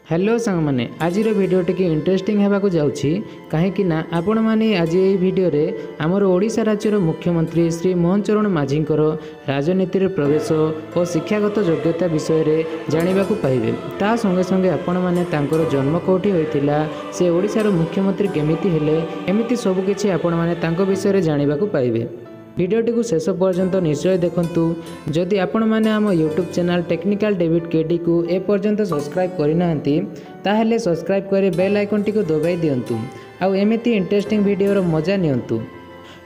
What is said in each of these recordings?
Hello सांग मैंने आज वीडियो टी इंटरेस्टिंग होगा जाऊँगी कहीं आपण मैंने आज ये वीडियो रे आमर ओडिशा राज्यर मुख्यमंत्री श्री मोहन चरण माझी राजनीति प्रवेश और शिक्षागत योग्यता विषय में जानवा पाइबे। ता संगे संगे आपण मैंने जन्म कौटी होता से ओडिशार मुख्यमंत्री केमिति हेले एमिति सबकिछि आपण मैंने विषय जानवा पाइबे। भिडियोटी को शेष पर्यंत निश्चय देखंतु। जदि आपण मैंने आम YouTube channel technical David KD को ए पर्यंत सब्सक्राइब करना ताहले सब्सक्राइब कर बेल आइकन टी को दबाई दिंतु आउ एमिति इंटरेस्टिंग वीडियो मजा नियंतु।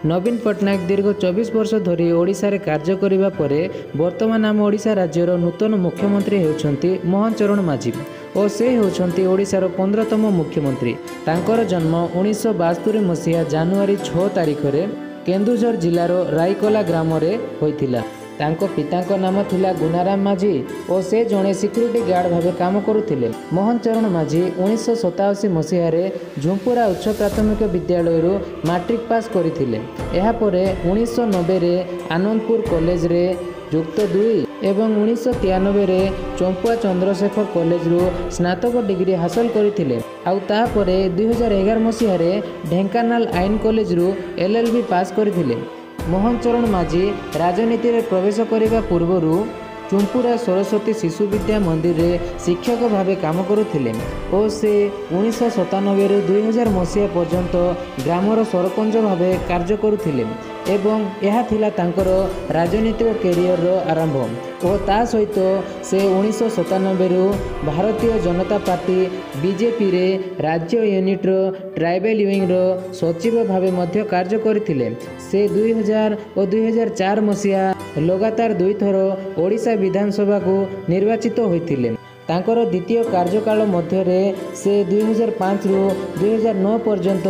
नवीन पट्टनायक दीर्घ 24 वर्ष धरी ओडिशा रे कार्य करिबा परे वर्तमान आम ओडिशा राज्यर नूतन मुख्यमंत्री हेउछंती मोहन चरण माझी और से होउछंती ओडिशार 15तम मुख्यमंत्री। तांकर जन्म 1972 मसीहा जानुआरी 6 तारिख रे केन्दुझर जिलार रायकोला ग्राम रे होइथिला। तांको पितांको नाम थिला गुणाराम माझी और से जड़े सिक्यूरीटी गार्ड भावे काम करुथिले। मोहन चरण माझी 1987 मसीह झुंपुरा उच्च प्राथमिक विद्यालय मैट्रिक पास करथिले। एहा परे 1990 रे आनंदपुर कॉलेज रे युक्त 2 एवं 1993 रे चंपुआ चंद्रशेखर कॉलेज रू स्नातक डिग्री हासिल करथिले। आउ तापरे 2011 मसीह रे ढेंकानाल आईन कॉलेज रू LLB पास करथिले। मोहन चरण माझी राजनीति रे प्रवेश करने पूर्वरु चुंपुरा सरस्वती शिशु विद्या मंदिर रे शिक्षक भावे काम करुथिले और से 1997 रे 2000 मसीहा पर्यंत ग्रामर सरपंच भावे कार्य करुथिले एवं यह थिला तांकर राजनीतिक कैरियर रो आरंभ और ता सहित से 1997 रु भारतीय जनता पार्टी बीजेपी रे राज्य यूनिट रो ट्राइबल विंग रो सचिव भावे मध्य कार्य करथिले। से 2000 और 2004 मसीहा लगातार 2 थर ओडिशा विधानसभा को निर्वाचित होइथिले। तांकर द्वितीय कार्यकाल मध्य से 2005 रु 2009 पर्यंत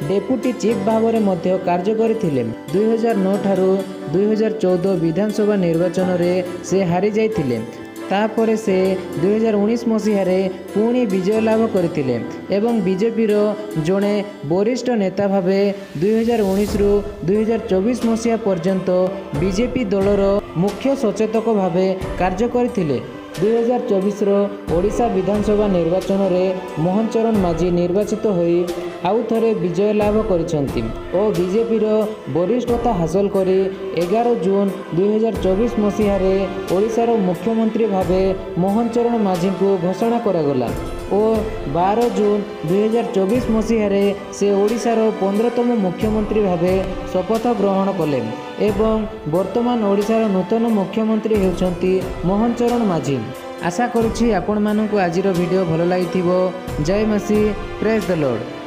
डेप्यूटी चीफ भाव में मध्य कार्य करथिले। 2009 ठारू 2014 विधानसभा निर्वाचन रे से हारी जाइथिले। तापरे से 2019 मसीह पुणी विजय लाभ करथिले एवं बीजेपी रो जड़े वरिष्ठ नेता भावे 2019 रु 2024 मसीहा पर्यंत बीजेपी दलर मुख्य सचेतक भावे कार्य करथिले। 2024 रो ओडिशा विधानसभा निर्वाचन रे मोहन चरण माझी निर्वाचित होई आउ थरे विजय लाभ करिसेंती और बीजेपी रो वरिष्ठता हासिल करी 11 जून 2024 मसीह रे ओडिशा रो मुख्यमंत्री भावे मोहन चरण माझी को घोषणा करागला और 12 जून 2024 मसीह रे से ओडिशा रो 15तम मुख्यमंत्री भावे शपथ ग्रहण कले एवं वर्तमान ओडिशा रो नूतन मुख्यमंत्री हेउछंती मोहन चरण माझी। आशा करुछि आपण मानकु आजिर वीडियो भलो लागिथिबो। जय मसी, प्रेज द लॉर्ड।